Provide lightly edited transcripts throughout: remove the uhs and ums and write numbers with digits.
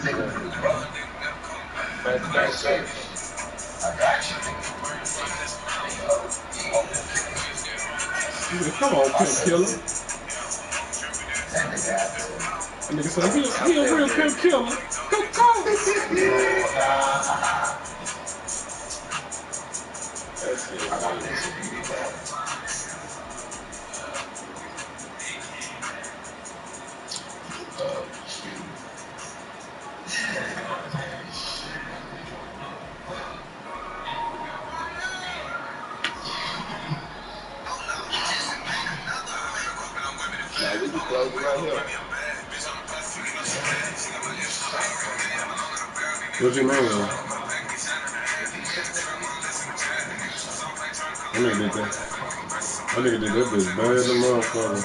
Come on, pimp killer. That nigga said he a real pimp killer. Go. That's it. What you mean? That nigga did that bitch bad as a motherfucker.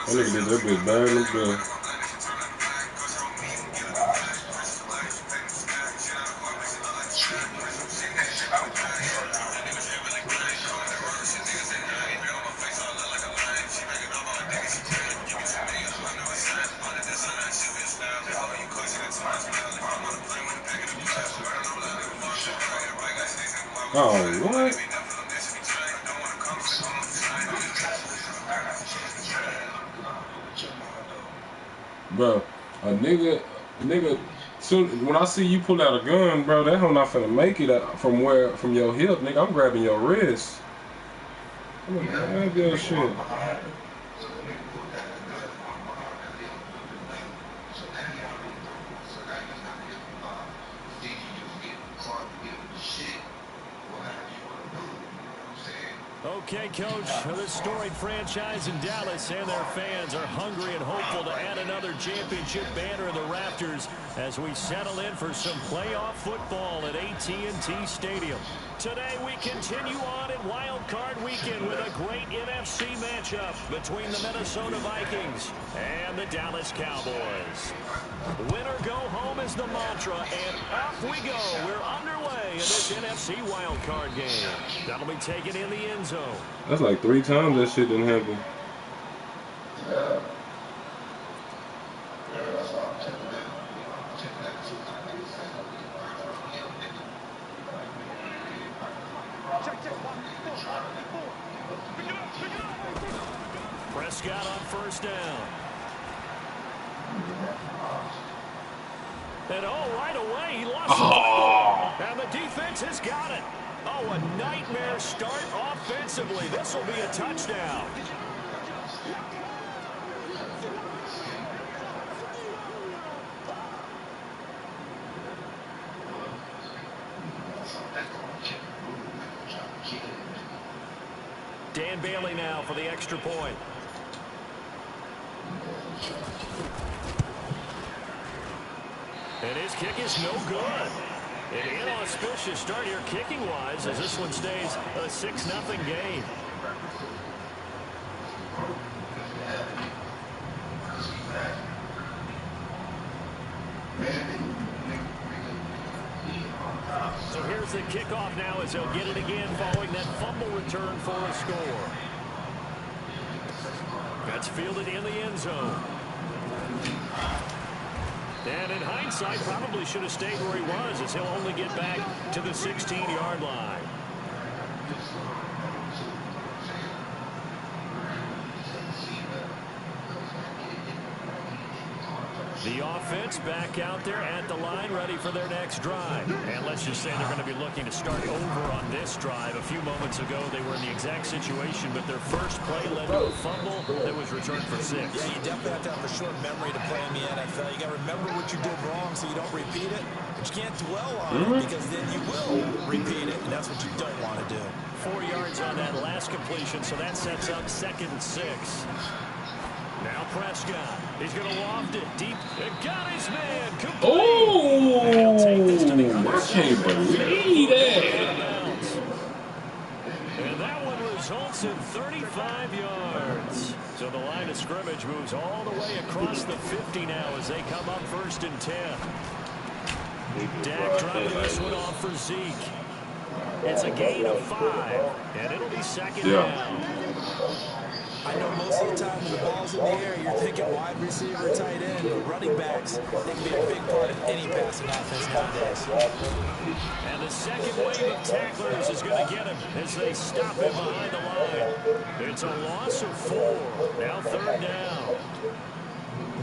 That nigga did that bitch bad as a bitch. Oh, what? Bro, a nigga, soon when I see you pull out a gun, bro, that hoe not finna make it from your hip, nigga. I'm grabbing your wrist. I'm gonna grab your shit. Okay, Coach, this storied franchise in Dallas and their fans are hungry and hopeful to add another championship banner in the rafters as we settle in for some playoff football at AT&T Stadium. Today, we continue on in Wild Card Weekend with a great NFC matchup between the Minnesota Vikings and the Dallas Cowboys. Winner go home is the mantra, and off we go. We're underway in this NFC Wild Card game. That'll be taken in the end zone. That's like 3 times that shit didn't happen. Prescott on first down. And right away, he lost the football. And the defense has got it. Oh, a nightmare start offensively. This will be a touchdown. Dan Bailey now for the extra point. And his kick is no good. An inauspicious start here kicking-wise as this one stays a 6-0 game. So here's the kickoff now as they'll get it again following that fumble return for a score. That's fielded in the end zone. And in hindsight, probably should have stayed where he was as he'll only get back to the 16-yard line. The offense back out there at the line, ready for their next drive. And let's just say they're going to be looking to start over on this drive. A few moments ago, they were in the exact situation, but their first play led to a fumble that was returned for 6. Yeah, you definitely have to have a short memory to play in the NFL. You got to remember what you did wrong so you don't repeat it. But you can't dwell on it because then you will repeat it, and that's what you don't want to do. 4 yards on that last completion, so that sets up 2nd and 6. Now Prescott. He's going to loft it deep. And got his man. Complete. Oh, I can't believe that. And that one results in 35 yards. So the line of scrimmage moves all the way across the 50 now as they come up 1st and 10. Dak dropping this one off for Zeke. It's a gain of 5, and it'll be 2nd down. I know most of the time when the ball's in the air, you're thinking wide receiver, tight end, but running backs, they can be a big part of any passing offense nowadays. And the second wave of tacklers is going to get him as they stop him behind the line. It's a loss of 4. Now 3rd down.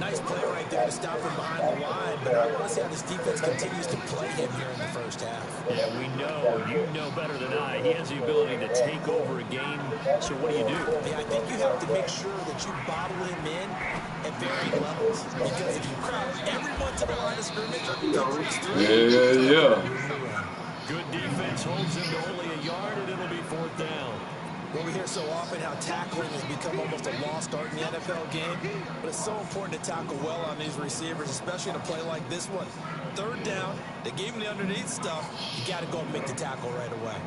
Nice play right there to stop him behind the line, but I want to see how this defense continues to play him here in the first half. Yeah, we know, you know better than I, he has the ability to take over a game. So what do you do? Yeah, I think you have to make sure that you bottle him in at varying levels. Because if you crowd everyone to the line of scrimmage, yeah. Good defense holds him to only a yard, and it'll be 4th down. Well, we hear so often how tackling has become almost a lost art in the NFL game, but it's so important to tackle well on these receivers, especially in a play like this one. 3rd down, they gave him the underneath stuff. You got to go and make the tackle right away.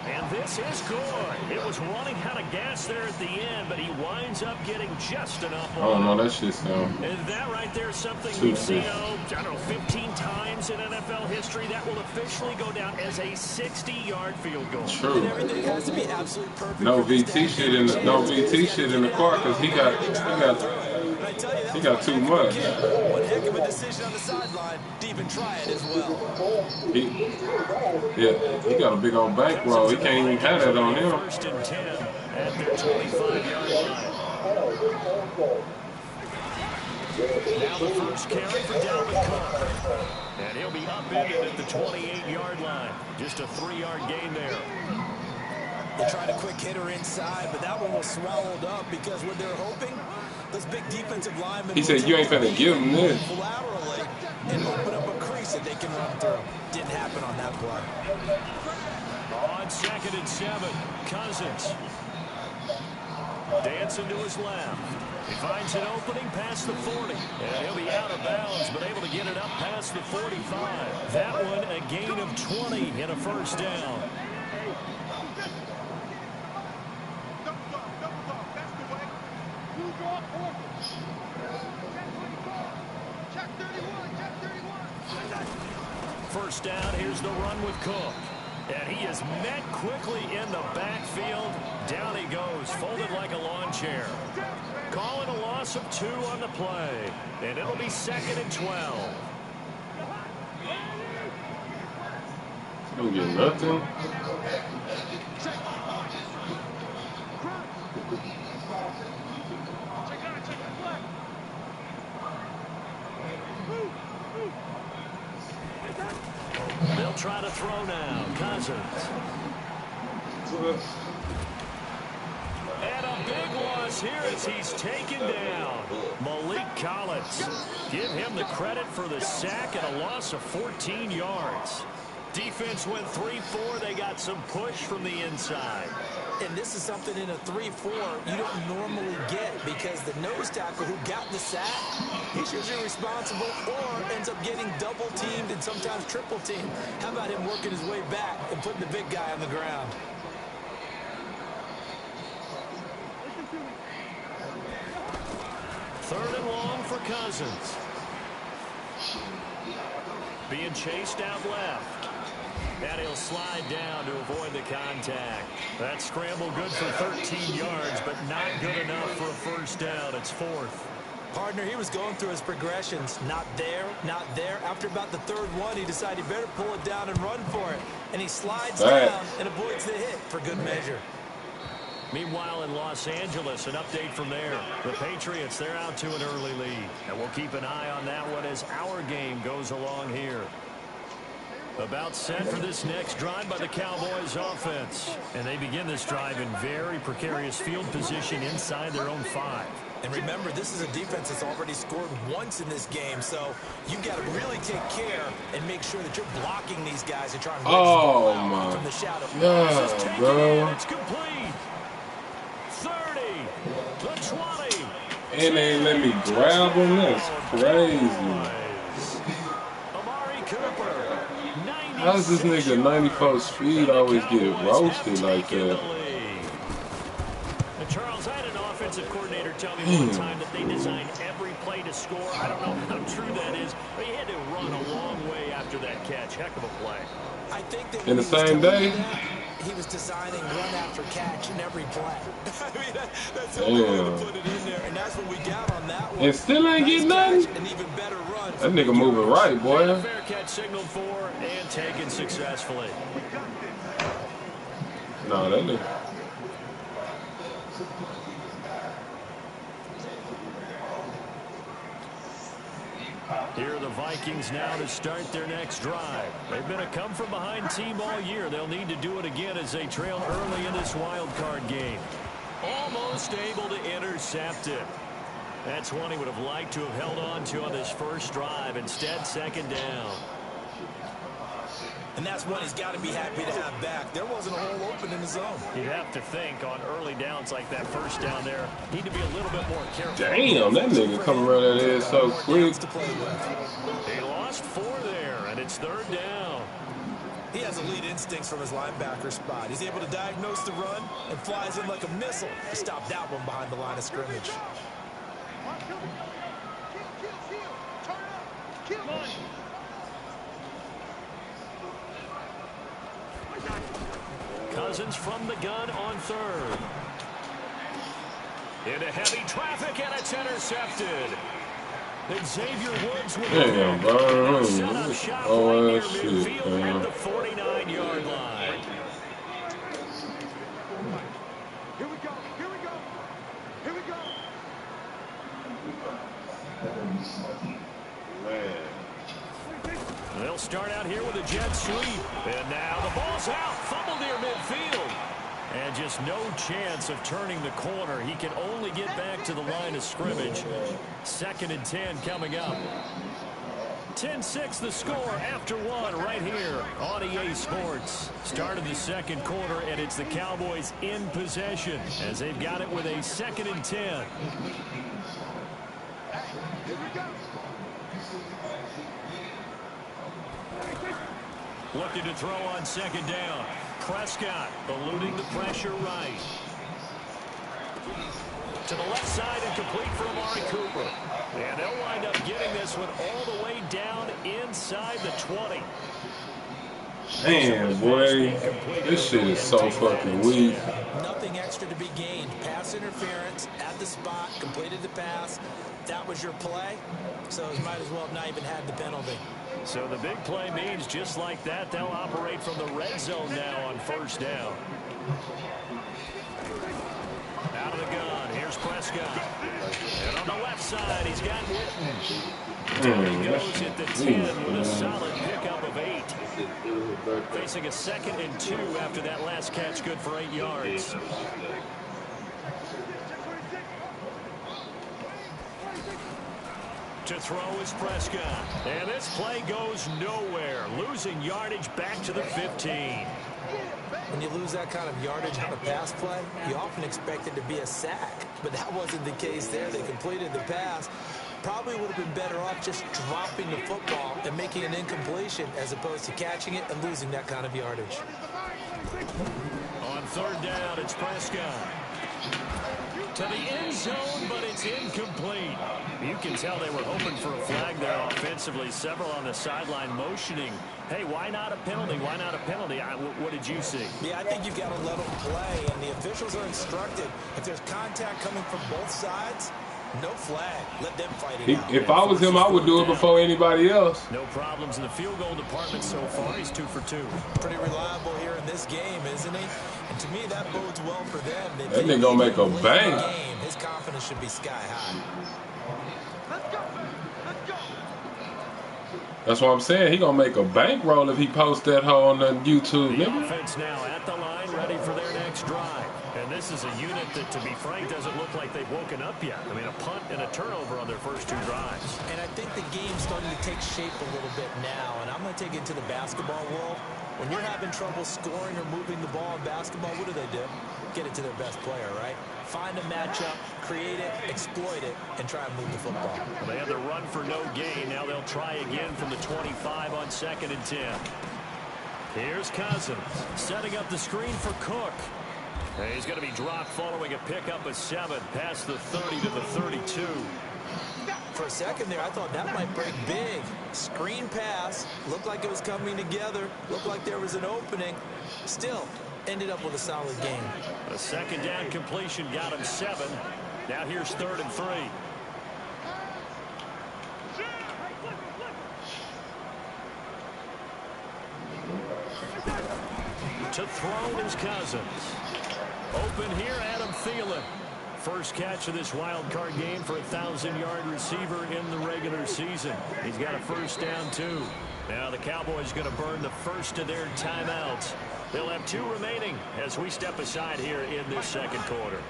And this is good. It was running out of gas there at the end, but he winds up getting just enough. Oh no, that shit's Is that right there something we've seen, I don't know, 15 times in NFL history? That will officially go down as a 60-yard field goal. True. And everything has to be absolutely perfect. No VT shit in the car because he got too much. One heck of a decision on the sideline to even try it as well. He got a big old bankroll. He can't even have that on him. 1st and 10 at their 25-yard line. Now the first carry for Dalvin Cook. And he'll be upended at the 28-yard line. Just a 3-yard gain there. They tried a quick hitter inside, but that one was swallowed up because what they're hoping, those big defensive linemen. He said, you ain't finna give him this. Laterally and open up a crease that they can run through. Didn't happen on that play. On 2nd and 7, Cousins. Dancing to his left. He finds an opening past the 40. And he'll be out of bounds, but able to get it up past the 45. That one a gain of 20 in a 1st down. First down, here's the run with Cook. And he is met quickly in the backfield. Down he goes, folded like a lawn chair. Calling a loss of 2 on the play. And it'll be 2nd and 12. Don't get nothing. They'll try to throw now. Cousins. And a big loss here as he's taken down. Malik Collins. Give him the credit for the sack and a loss of 14 yards. Defense went 3-4. They got some push from the inside. And this is something in a 3-4 you don't normally get because the nose tackle who got the sack, he's usually responsible or ends up getting double teamed and sometimes triple teamed. How about him working his way back and putting the big guy on the ground? Third and long for Cousins. Being chased out left. And he'll slide down to avoid the contact. That scramble good for 13 yards, but not good enough for a 1st down. It's 4th. Partner, he was going through his progressions. Not there, not there. After about the 3rd one, he decided he better pull it down and run for it. And he slides down and avoids the hit for good measure. Meanwhile, in Los Angeles, an update from there. The Patriots, they're out to an early lead. And we'll keep an eye on that one as our game goes along here. About set for this next drive by the Cowboys offense. And they begin this drive in very precarious field position inside their own 5. And remember, this is a defense that's already scored once in this game, so you've got to really take care and make sure that you're blocking these guys and trying to my from the shadow. God, bro. It's complete. 30, the 20. And they ain't let me grab him. That's crazy. How does this nigga 94 speed always get roasted like that? The Charles, I had an offensive coordinator tell me one time that they designed every play to score. I don't know how true that is, but he had to run a long way after that catch. Heck of a play. I think that In the same day? he was designing run after catch in every play. I mean, that's the only way to put it in there, and that's what we got on that one. And still ain't getting nothing? An even better run. That nigga moving right, boy. And a fair catch signaled for and taken successfully. No, that nigga. Here are the Vikings now to start their next drive. They've been a come-from-behind team all year. They'll need to do it again as they trail early in this wild card game. Almost able to intercept it. That's one he would have liked to have held on to on this first drive. Instead, second down. And that's one he's got to be happy to have back. There wasn't a hole open in the zone. You'd have to think on early downs like that first down there, need to be a little bit more careful. Damn, that nigga coming around that edge so quick. He lost 4 there, and it's third down. He has elite instincts from his linebacker spot. He's able to diagnose the run and flies in like a missile to stop that one behind the line of scrimmage. Cousins from the gun on third. Into heavy traffic, and it's intercepted. Xavier Woods with damn, bro. set up shop Oh, right near shit, midfield man. at the 49-yard line. Here we go. Here we go. Here we go. Man. They'll start out here with a jet sweep. And now the ball's out. Fumble near midfield. And just no chance of turning the corner. He can only get back to the line of scrimmage. 2nd and 10 coming up. 10-6 the score after 1 right here on EA Sports. Start of the second quarter, and it's the Cowboys in possession as they've got it with a 2nd and 10. Looking to throw on second down. Prescott eluding the pressure right. To the left side and complete for Amari Cooper. And they'll wind up getting this one all the way down inside the 20. Damn, boy. This shit is so fucking weak. Nothing extra to be gained. Pass interference at the spot, completed the pass. That was your play, so you might as well have not even had the penalty. So the big play means just like that, they'll operate from the red zone now on first down. Out of the gun, here's Prescott. And on the left side, he's got Witten. Tony goes at the 10 with a solid pickup of 8. Facing a 2nd and 2 after that last catch, good for 8 yards. To throw is Prescott. And this play goes nowhere. Losing yardage back to the 15. When you lose that kind of yardage on a pass play, you often expect it to be a sack. But that wasn't the case there. They completed the pass. Probably would have been better off just dropping the football and making an incompletion as opposed to catching it and losing that kind of yardage. On third down, it's Prescott. To the end zone, but it's incomplete. You can tell they were hoping for a flag there offensively. Several on the sideline motioning. Hey, why not a penalty? Why not a penalty? What did you see? Yeah, I think you've got to let them play, and the officials are instructed. If there's contact coming from both sides, no flag. Let them fight it out. If I was him, I would do it before anybody else. No problems in the field goal department so far. He's 2 for 2. Pretty reliable here in this game, isn't he? And to me, that bodes well for them. If That nigga gonna make a bang. His confidence should be sky high. Let's go. Let's go. That's what I'm saying. He gonna make a bankroll if he posts that hoe on the YouTube. The Nigga. offense now at the line, ready for their next drive. And this is a unit that, to be frank, doesn't look like they've woken up yet. I mean, a punt and a turnover on their first 2 drives. And I think the game's starting to take shape a little bit now. And I'm going to take it to the basketball world. When you're having trouble scoring or moving the ball in basketball, what do? Get it to their best player, right? Find a matchup, create it, exploit it, and try and move the football. Well, they had the run for no gain. Now they'll try again from the 25 on 2nd and 10. Here's Cousins setting up the screen for Cook. And he's going to be dropped following a pickup of 7 past the 30 to the 32. For a second there, I thought that might break big. Screen pass. Looked like it was coming together. Looked like there was an opening. Still, ended up with a solid game. A second down completion got him 7. Now here's 3rd and 3. To throw is Cousins. Open here, Adam Thielen. First catch of this wild card game for a 1,000-yard receiver in the regular season. He's got a first down, too. Now the Cowboys going to burn the first of their timeouts. They'll have 2 remaining as we step aside here in this second quarter.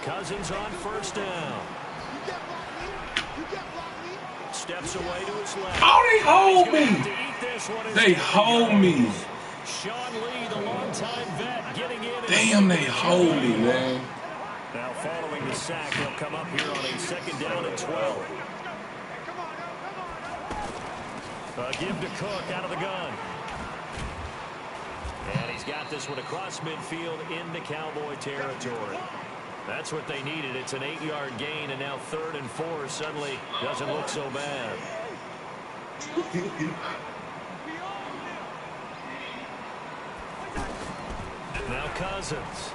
Cousins on first down. Steps away to his left. Oh, they hold me. They hold me. Sean Lee, the longtime vet, getting in. Damn, they hold me, man. Now following the sack, he'll come up here on a second down and 12. Give to Cook out of the gun. And he's got this one across midfield into Cowboy territory. That's what they needed. It's an 8-yard gain, and now 3rd and 4 suddenly doesn't look so bad. Now Cousins.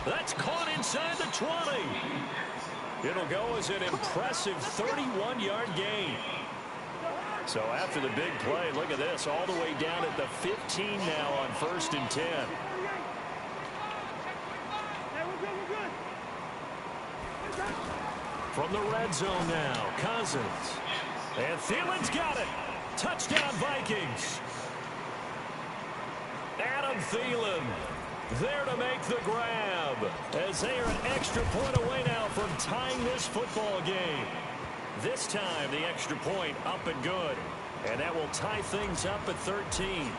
That's caught inside the 20. It'll go as an impressive 31-yard gain. So after the big play, look at this, all the way down at the 15 now on 1st and 10. From the red zone now, Cousins. And Thielen's got it. Touchdown, Vikings. Adam Thielen there to make the grab as they are an extra point away now from tying this football game. This time, the extra point up and good. And that will tie things up at 13.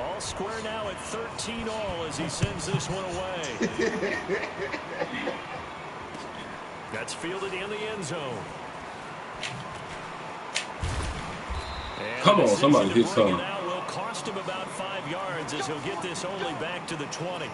All square now at 13 all as he sends this one away. That's fielded in the end zone. And come on, somebody hit something. Now will cost him about 5 yards as he'll get this only back to the 20.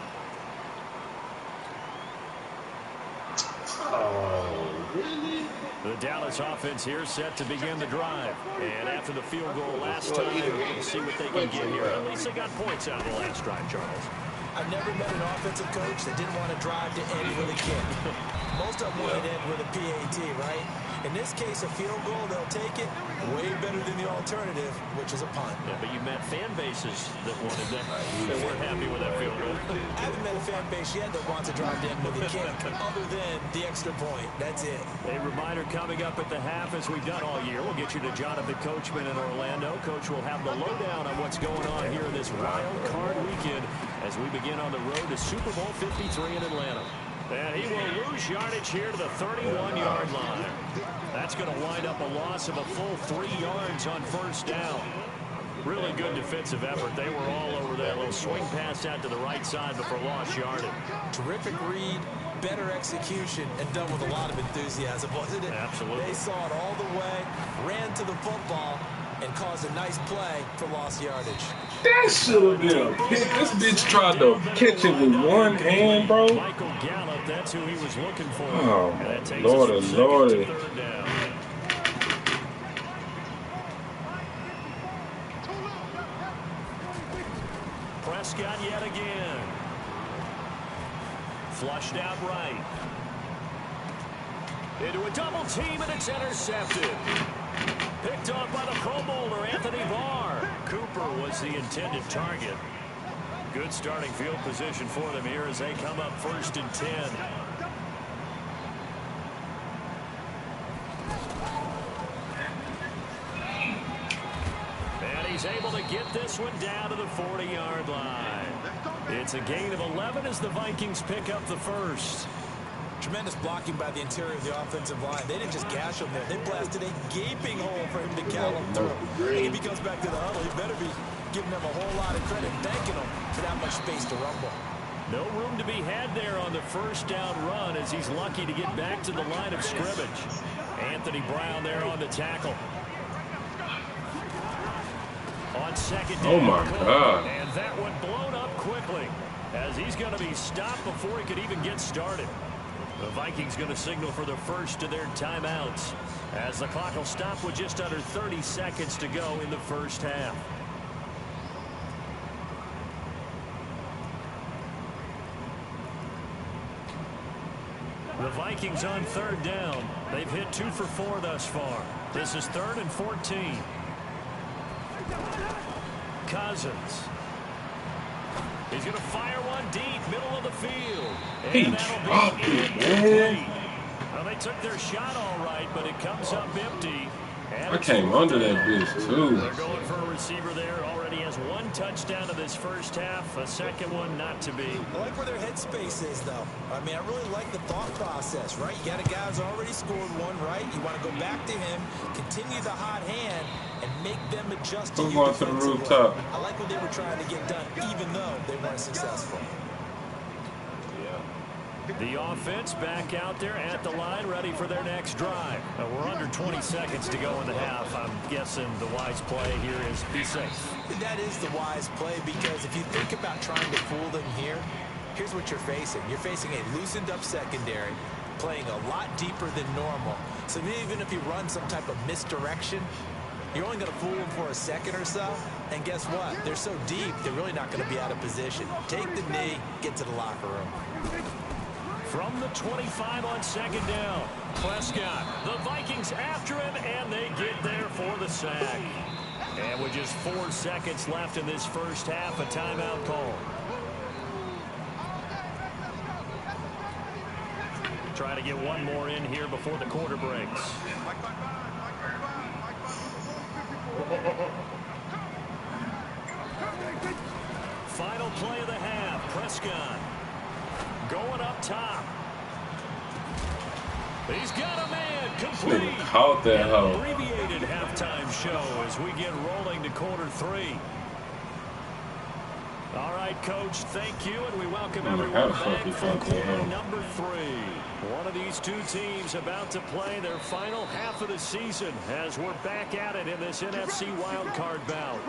Oh, really? The Dallas offense here set to begin the drive. And after the field goal last time, we'll see what they can get here. At least they got points out of the last drive, Charles. I've never met an offensive coach that didn't want to drive to end with a kick. Most of them want to end with a PAT, right? In this case, a field goal, they'll take it. Way better than the alternative, which is a punt. Yeah, but you met fan bases that wanted that. That weren't happy with that field goal. I haven't met a fan base yet that wants to drive to end with a kick, other than the extra point. That's it. A reminder coming up at the half, as we've done all year. We'll get you to Jonathan Coachman in Orlando. Coach will have the lowdown on what's going on here in this wild card weekend as we begin on the road to Super Bowl 53 in Atlanta. And he will lose yardage here to the 31-yard line. That's going to wind up a loss of a full 3 yards on first down. Really good defensive effort. They were all over that little swing pass out to the right side before lost yardage. Terrific read, better execution, and done with a lot of enthusiasm, wasn't it? Absolutely. They saw it all the way, ran to the football, and caused a nice play for lost yardage. That should have been a pick. This bitch tried to catch it with one hand, bro. Michael Gallup, that's who he was looking for. Oh, Lordy, Lordy. Prescott yet again. Flushed out right. Into a double team, and it's intercepted. Picked off by the Pro Bowler, Anthony Barr. Cooper was the intended target. Good starting field position for them here as they come up 1st and 10. And he's able to get this one down to the 40-yard line. It's a gain of 11 as the Vikings pick up the first. Tremendous blocking by the interior of the offensive line. They didn't just gash him there. They blasted a gaping hole for him to gallop through. And if he comes back to the huddle, he better be giving them a whole lot of credit, thanking them for that much space to rumble. No room to be had there on the first down run as he's lucky to get back to the line of scrimmage. Anthony Brown there on the tackle. On second Oh down, my God. and that one blown up quickly as he's going to be stopped before he could even get started. The Vikings going to signal for the first of their timeouts as the clock will stop with just under 30 seconds to go in the first half. The Vikings on third down. They've hit 2 for 4 thus far. This is 3rd and 14. Cousins. He's going to fire one deep, middle of the field. And that'll be incomplete. Well, they took their shot all right, but it comes up empty. I came under that bitch, too. They're going for a receiver there. Already has 1 touchdown in this first half. A second one not to be. I like where their headspace is, though. I mean, I really like the thought process, right? You got a guy who's already scored one, right? You want to go back to him, continue the hot hand, and make them adjust to you going to the rooftop. I like what they were trying to get done, even though they weren't successful. The offense back out there at the line, ready for their next drive. We're under 20 seconds to go in the half. I'm guessing the wise play here is be safe. That is the wise play, because if you think about trying to fool them here, here's what you're facing. You're facing a loosened up secondary, playing a lot deeper than normal. So even if you run some type of misdirection, you're only going to fool them for a second or so. And guess what? They're so deep, they're really not going to be out of position. Take the knee, get to the locker room. From the 25 on second down, Prescott. The Vikings after him, and they get there for the sack. And with just 4 seconds left in this first half, a timeout call. Try to get one more in here before the quarter breaks. Final play of the half, Prescott. Going up top. He's got a man complete. Caught that hoe. Abbreviated halftime show as we get rolling to quarter 3. All right, Coach, thank you, and we welcome everyone back for quarter number 3. One of these two teams about to play their final half of the season as we're back at it in this NFC wildcard bout.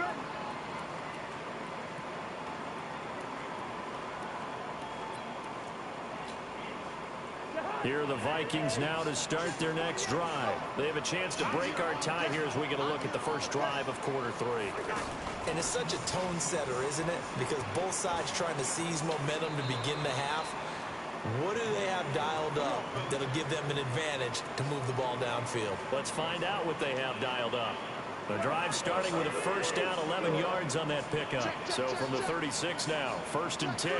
Here are the Vikings now to start their next drive. They have a chance to break our tie here as we get a look at the first drive of quarter 3. And it's such a tone setter, isn't it? Because both sides trying to seize momentum to begin the half. What do they have dialed up that'll give them an advantage to move the ball downfield? Let's find out what they have dialed up. The drive starting with a first down, 11 yards on that pickup. So from the 36 now, 1st and 10.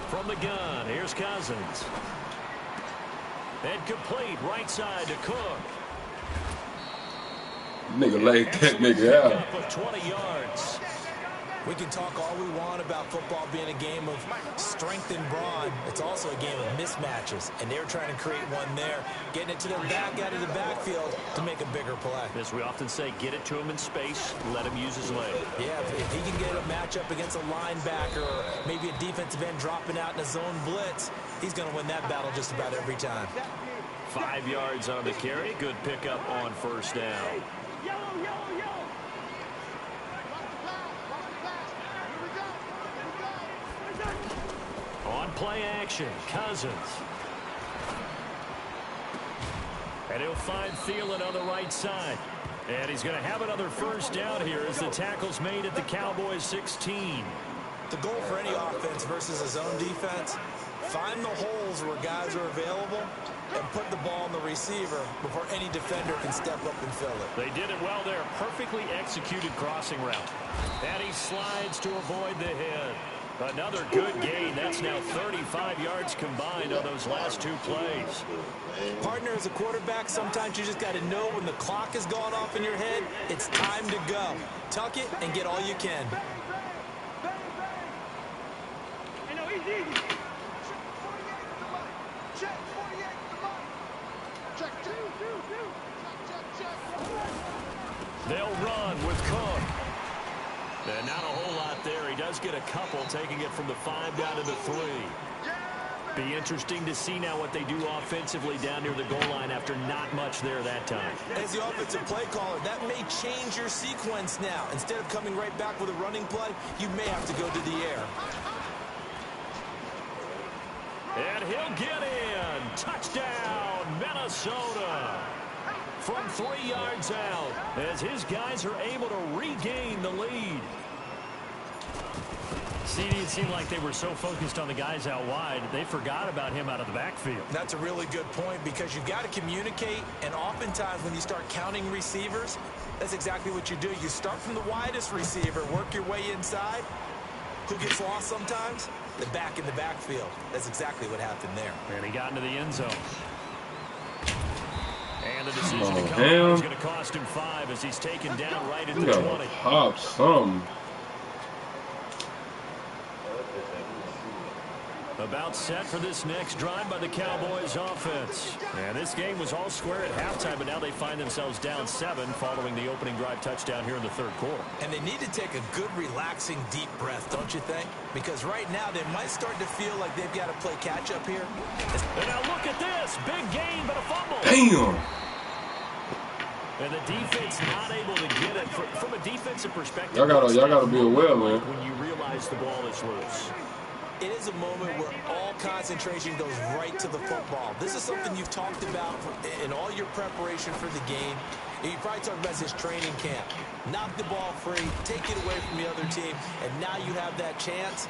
From the gun, here's Cousins. And complete, right side to Cook. Nigga laid that nigga out. Of 20 yards. We can talk all we want about football being a game of strength and brawn. It's also a game of mismatches, and they're trying to create one there, getting it to their back out of the backfield to make a bigger play. As we often say, get it to him in space, let him use his leg. Yeah, if he can get a matchup against a linebacker or maybe a defensive end dropping out in a zone blitz, he's going to win that battle just about every time. 5 yards on the carry. Good pickup on first down. On play action, Cousins. And he'll find Thielen on the right side. And he's going to have another first down here as the tackle's made at the Cowboys 16. The goal for any offense versus a zone defense, find the holes where guys are available and put the ball on the receiver before any defender can step up and fill it. They did it well there. Perfectly executed crossing route. And he slides to avoid the hit. Another good gain. That's now 35 yards combined on those last 2 plays. Partner, as a quarterback, sometimes you just got to know when the clock has gone off in your head, it's time to go. Tuck it and get all you can. They'll run with Cook. And not a whole lot there. He does get a couple, taking it from the 5 down to the 3. Be interesting to see now what they do offensively down near the goal line after after not much there that time. As the offensive play caller, that may change your sequence now. Instead of coming right back with a running play, you may have to go to the air. And he'll get in. Touchdown, Minnesota. From 3 yards out, as his guys are able to regain the lead. CD, it seemed like they were so focused on the guys out wide, they forgot about him out of the backfield. That's a really good point, because you've got to communicate, and oftentimes when you start counting receivers, that's exactly what you do. You start from the widest receiver, work your way inside. Who gets lost sometimes? The back in the backfield. That's exactly what happened there. And he got into the end zone. And the decision to come out is going to cost him 5 as he's taken down right at the 20. Pop something. About set for this next drive by the Cowboys offense. And this game was all square at halftime, but now they find themselves down 7 following the opening drive touchdown here in the third quarter. And they need to take a good, relaxing, deep breath, don't you think? Because right now they might start to feel like they've got to play catch-up here. And now look at this. Big gain, but a fumble. Damn. And the defense not able to get it. From a defensive perspective, Y'all gotta be aware, man. When you realize the ball is loose. It is a moment where all concentration goes right to the football. This is something you've talked about in all your preparation for the game. You probably talked about this training camp. Knock the ball free, take it away from the other team, and now you have that chance.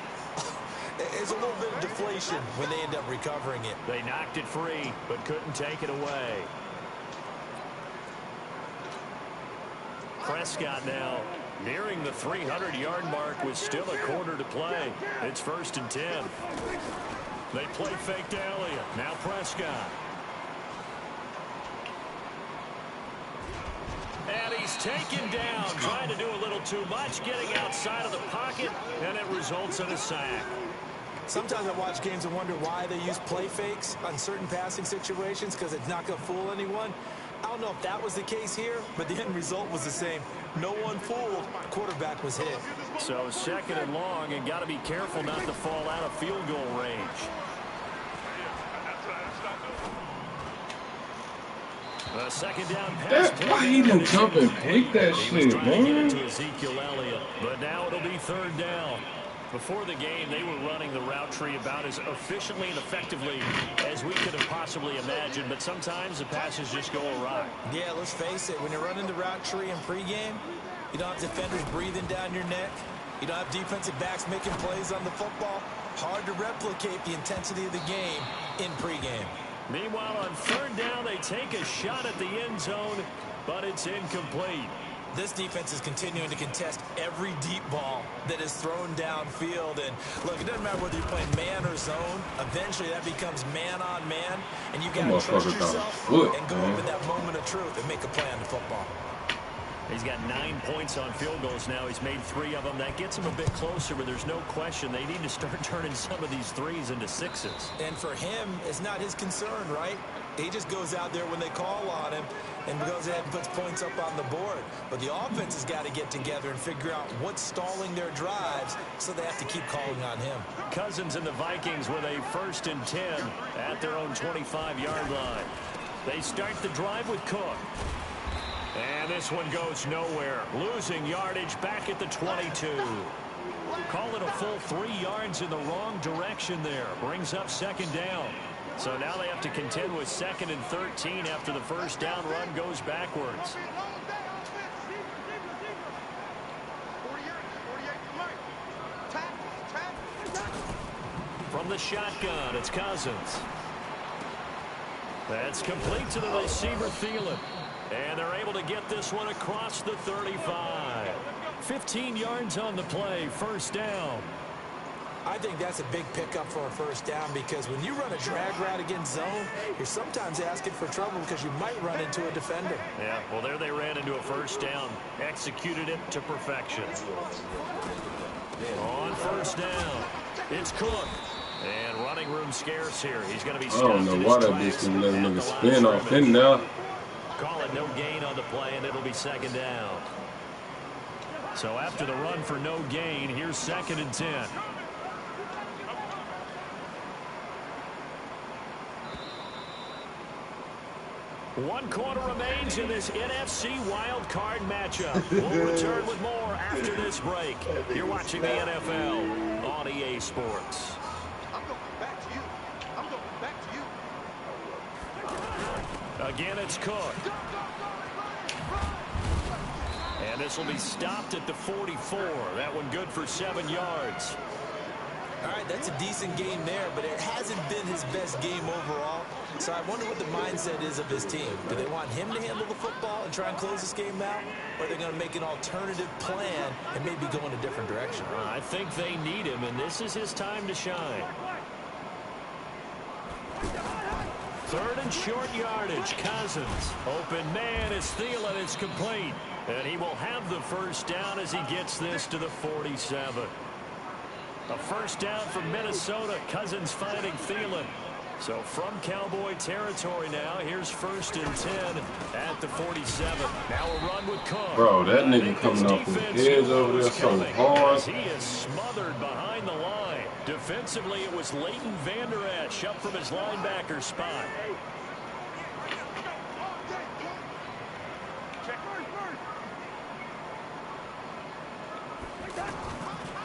There's a little bit of deflation when they end up recovering it. They knocked it free, but couldn't take it away. Prescott now nearing the 300-yard mark with still a quarter to play. It's 1st and 10. They play fake to Elliott. Now Prescott. And he's taken down, trying to do a little too much, getting outside of the pocket, and it results in a sack. Sometimes I watch games and wonder why they use play fakes on certain passing situations, because it's not going to fool anyone. I don't know if that was the case here, but the end result was the same. No one fooled. The quarterback was hit. So 2nd and long, and got to be careful not to fall out of field goal range. A 2nd down pass. Why he didn't jump and pick that shit, man? To Ezekiel Elliott, but now it'll be 3rd down. Before the game, they were running the route tree about as efficiently and effectively as we could have possibly imagined, but sometimes the passes just go awry. Yeah, let's face it, when you're running the route tree in pregame, you don't have defenders breathing down your neck. You don't have defensive backs making plays on the football. Hard to replicate the intensity of the game in pregame. Meanwhile, on 3rd down, they take a shot at the end zone, but it's incomplete. This defense is continuing to contest every deep ball that is thrown downfield. And look, it doesn't matter whether you're playing man or zone. Eventually, that becomes man on man. And you got to trust yourself and go up in that moment of truth and make a play on the football. He's got 9 points on field goals now. He's made 3 of them. That gets him a bit closer, but there's no question they need to start turning some of these 3s into 6s. And for him, it's not his concern, right? He just goes out there when they call on him and goes ahead and puts points up on the board. But the offense has got to get together and figure out what's stalling their drives, so they have to keep calling on him. Cousins and the Vikings with a 1st and 10 at their own 25-yard line. They start the drive with Cook. And this one goes nowhere. Losing yardage back at the 22. Call it a full 3 yards in the wrong direction there. Brings up 2nd down. So now they have to contend with 2nd and 13 after the 1st down run goes backwards. From the shotgun, it's Cousins. That's complete to the receiver, Thielen. And they're able to get this one across the 35. 15 yards on the play, 1st down. I think that's a big pickup for a 1st down, because when you run a drag route against zone, you're sometimes asking for trouble because you might run into a defender. Yeah, well, there they ran into a 1st down. Executed it to perfection. On 1st down, it's Cook. And running room scarce here. He's going to be stopped. I don't know why that bitch can let a nigga spin off in there. Call it no gain on the play, and it'll be 2nd down. So after the run for no gain, here's 2nd and 10. One quarter remains in this NFC wild card matchup. We'll return with more after this break. You're watching the NFL on EA Sports. I'm going back to you. I'm going back to you. Again, it's Cook. And this will be stopped at the 44. That one good for 7 yards. All right, that's a decent game there, but it hasn't been his best game overall. So I wonder what the mindset is of his team. Do they want him to handle the football and try and close this game out? Or are they going to make an alternative plan and maybe go in a different direction? I think they need him, and this is his time to shine. 3rd and short yardage. Cousins. Open man is Thielen. It's complete. And he will have the first down as he gets this to the 47. A first down from Minnesota. Cousins finding Thielen. So from Cowboy territory now, here's 1st and 10 at the 47. Now a run with Cook. Bro, that nigga coming off his heads over there so hard. He is smothered behind the line. Defensively, it was Leighton Vander Esch up from his linebacker spot.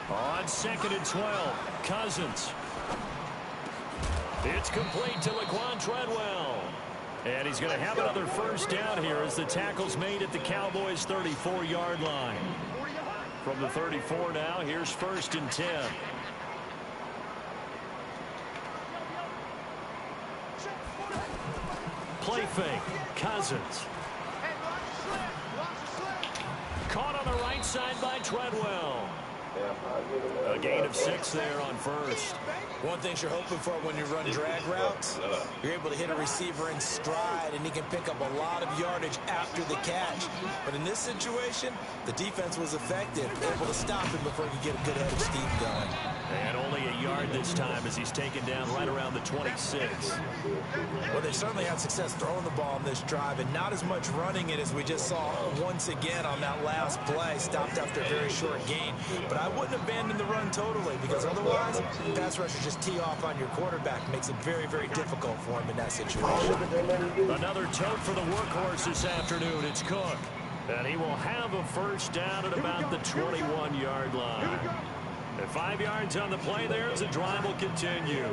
On 2nd and 12, Cousins. It's complete to Laquan Treadwell. And he's going to have another first down here as the tackle's made at the Cowboys' 34-yard line. From the 34 now, here's 1st and 10. Play fake. Cousins. Caught on the right side by Treadwell. A gain of 6 there on 1st. One thing you're hoping for when you run drag routes, you're able to hit a receiver in stride, and he can pick up a lot of yardage after the catch. But in this situation, the defense was effective, able to stop him before he could get a good head of steam going. And only a yard this time as he's taken down right around the 26. Well, they certainly had success throwing the ball on this drive, and not as much running it as we just saw once again on that last play, stopped after a very short gain. But I wouldn't abandon the run totally, because otherwise, pass rushers just tee off on your quarterback. Makes it very, very difficult for him in that situation. Another tote for the workhorse this afternoon. It's Cook. And he will have a first down at about the 21-yard line. And 5 yards on the play there as the drive will continue.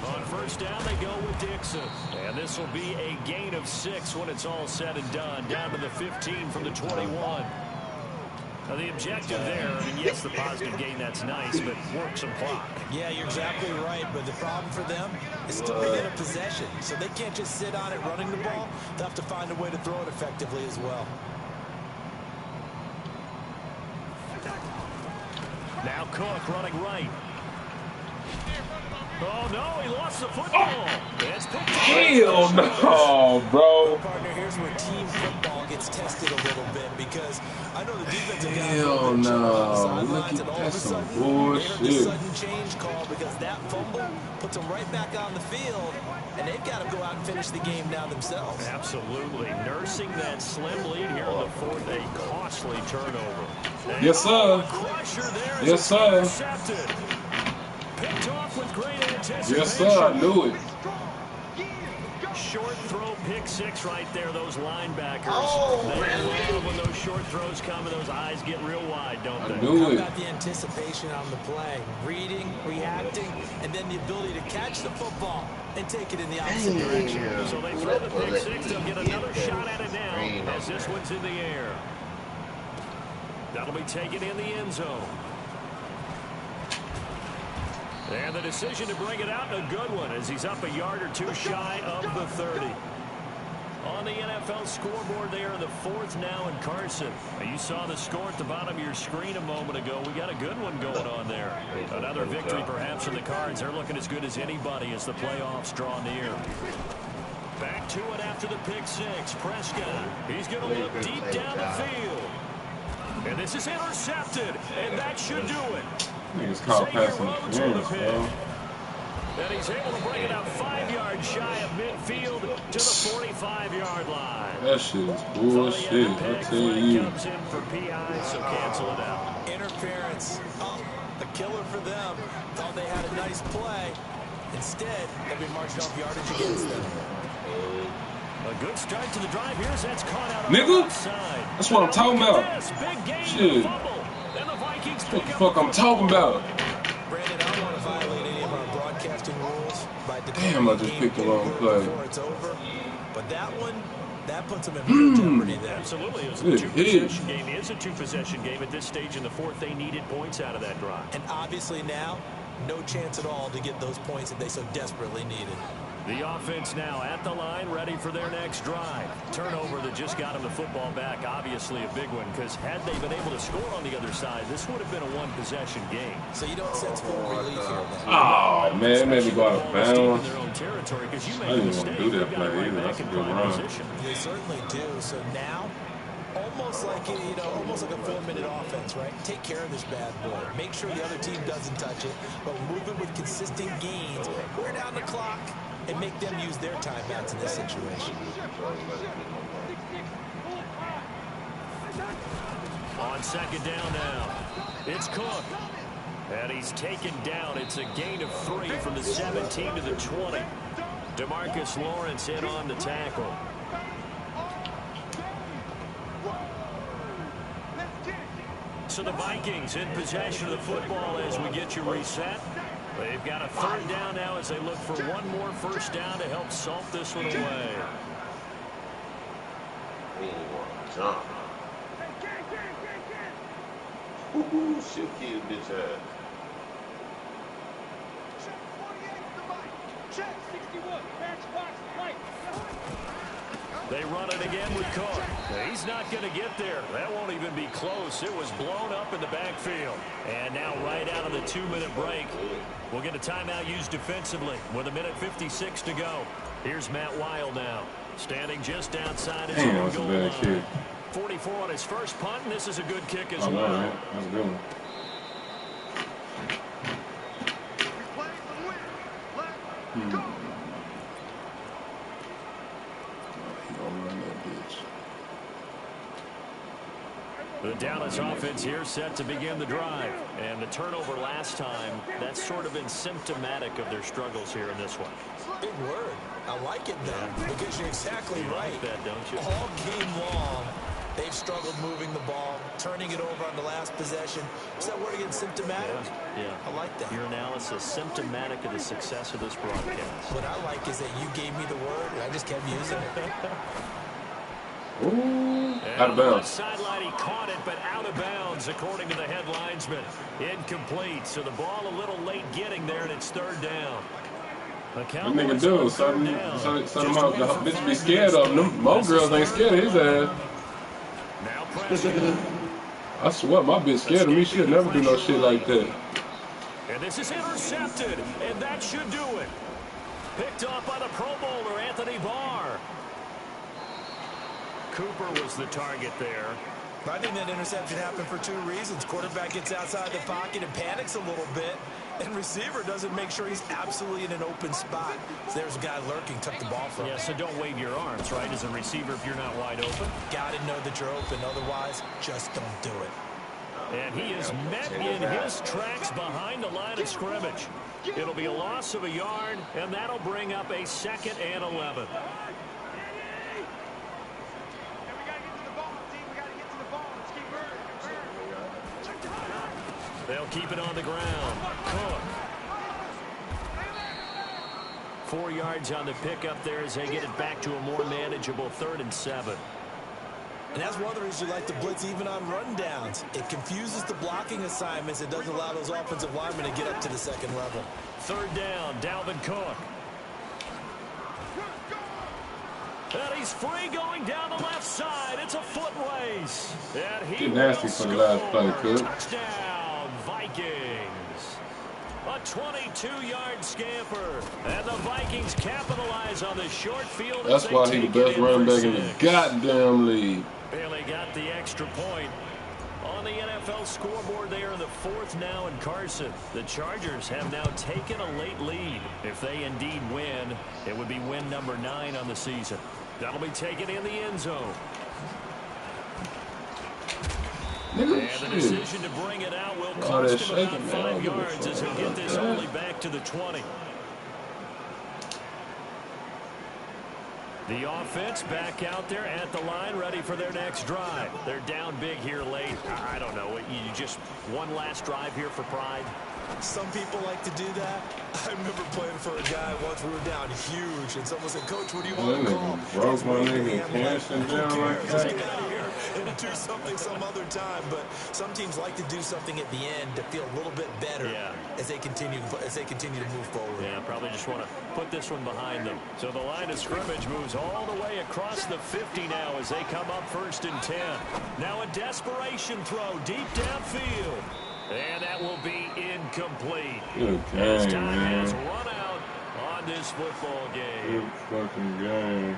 On first down, they go with Dixon. And this will be a gain of 6 when it's all said and done. Down to the 15 from the 21. Now the objective there, I mean, yes, the positive gain, that's nice, but work some clock. Yeah, you're exactly right, but the problem for them is still being a possession. So they can't just sit on it running the ball. They'll have to find a way to throw it effectively as well. Now Cook running right. Oh, no, he lost the football. It's picked up. Hell no, bro. Partner, here's where team football gets tested a little bit, because I know the defensive guys Hell no. Look at and all that, of a some sudden, they heard the bullshit. sudden change call because that fumble puts them right back on the field, and they've got to go out and finish the game now themselves. Absolutely. Nursing that slim lead here in the 4th, a costly turnover. And Yes, sir. Crusher there as Yes, it's sir. intercepted. Picked off with great anticipation. Yes, sir. I knew it. Short throw, pick 6 right there, those linebackers. Oh, they really? love when those short throws come and those eyes get real wide, don't I they? knew How it. about the anticipation on the play? Reading, reacting, and then the ability to catch the football and take it in the opposite direction. So they throw the pick 6, they'll get another shot at it now as this one's in the air. That'll be taken in the end zone. And the decision to bring it out in a good one as he's up a yard or 2 shy of the 30. On the NFL scoreboard there in the 4th now in Carson. Now you saw the score at the bottom of your screen a moment ago. We got a good one going on there. Another victory perhaps in the cards. They're looking as good as anybody as the playoffs draw near. Back to it after the pick 6. Prescott. He's going to look deep down the field. And this is intercepted. And that should do it. Niggas caught passing interference, bro. And he's able to bring it out 5 yards shy of midfield to the 45-yard line. That shit is bullshit, I tell you. Comes in for PI, so cancel it out. Interference. Oh, the killer for them. Thought they had a nice play. Instead, they'll be marching off yardage against them. A good start to the drive here. That's caught out on Nigga, the side. that's what I'm talking about. Big game, Shit. fumble. And the Vikings What the fuck I'm talking about? Brandon, I don't want to violate any of our broadcasting rules by Damn, I just picked the wrong play. before it's over. But that one, that puts them in real jeopardy there. Absolutely. It was a two-possession game. It is a two-possession game at this stage in the fourth. They needed points out of that drive. And obviously now, no chance at all to get those points that they so desperately needed. The offense now at the line, ready for their next drive. Turnover that just got them the football back, obviously a big one, because had they been able to score on the other side, this would have been a one-possession game. So you don't sense full relief here. Oh, man, it made me go out of bounds. Their own territory, because you I made a didn't want mistake. to do that They've got play it either. right That's back a in good prime run. position. They certainly do. So now, almost like almost like a 4-minute offense, right? Take care of this bad boy. Make sure the other team doesn't touch it, but move it with consistent gains. Wear down the clock and make them use their timeouts in this situation. On second down now, it's Cook. And he's taken down. It's a gain of 3 from the 17 to the 20. DeMarcus Lawrence in on the tackle. So the Vikings in possession of the football as we get you reset. They've got a third down now as they look for one more first down to help salt this one away. Jump. Woohoo, shit kid, bitch ass. They run it again with Cook. He's not going to get there. That won't even be close. It was blown up in the backfield. And now right out of the 2-minute break, we'll get a timeout used defensively with 1:56 to go. Here's Matt Wild now, standing just outside his own goal line. 44 on his first punt, and this is a good kick as well. Man. That's a good one. The Dallas offense here set to begin the drive. And the turnover last time, that's sort of been symptomatic of their struggles here in this one. Big word. I like it, though, because you're exactly right. Like that, don't you? All game long, they've struggled moving the ball, turning it over on the last possession. Is that word again, symptomatic? Yeah. I like that. Your analysis, symptomatic of the success of this broadcast. What I like is that you gave me the word, and I just kept using it. Ooh, out of bounds. Sideline, he caught it, but out of bounds, according to the head linesman. Incomplete, so the ball a little late getting there, and it's third down. That nigga do. Some bitch be scared of him. Most girls ain't scared of his ass. Now pressure. I swear, my bitch scared of me. She'll never do no shit like that. And this is intercepted, and that should do it. Picked off by the Pro Bowler, Anthony Barr. Cooper was the target there. I think that interception happened for 2 reasons. Quarterback gets outside the pocket and panics a little bit, and receiver doesn't make sure he's absolutely in an open spot. So there's a guy lurking, took the ball from him. Yeah, so don't wave your arms, right, as a receiver if you're not wide open. Got to know that you're open. Otherwise, just don't do it. And he is met in his tracks behind the line of scrimmage. It'll be a loss of a yard, and that'll bring up a 2nd and 11. They'll keep it on the ground. Cook. 4 yards on the pickup there as they get it back to a more manageable 3rd and 7. And that's one of the reasons you like to blitz even on rundowns. It confuses the blocking assignments. It doesn't allow those offensive linemen to get up to the 2nd level. 3rd down, Dalvin Cook. And he's free going down the left side. It's a foot race. And he Get nasty for the last play, Cook. Touchdown, Vikings. A 22-yard scamper. And the Vikings capitalize on the short field. That's why he's the best running back in the goddamn league. Barely got the extra point. On the NFL scoreboard, they are in the 4th now in Carson. The Chargers have now taken a late lead. If they indeed win, it would be win number 9 on the season. That'll be taken in the end zone. Nigga, And the shit. decision to bring it out will All that cost him about shaking, man. I 5 don't give a yards as fuck he'll get about this that. only back to the 20. The offense back out there at the line, ready for their next drive. They're down big here late. I don't know. You just one last drive here for pride. Some people like to do that. I remember playing for a guy once we were down huge, and someone said, "Coach, what do you want to call?" That nigga broke my nigga cancer down like Let's that. get out of here and do something some other time. But some teams like to do something at the end to feel a little bit better as they continue to move forward. Yeah, probably just want to put this one behind them. So the line of scrimmage moves all the way across the 50 now as they come up 1st and 10. Now a desperation throw deep downfield. And that will be incomplete. Good As game, time has man. run out on this football game. Good fucking game.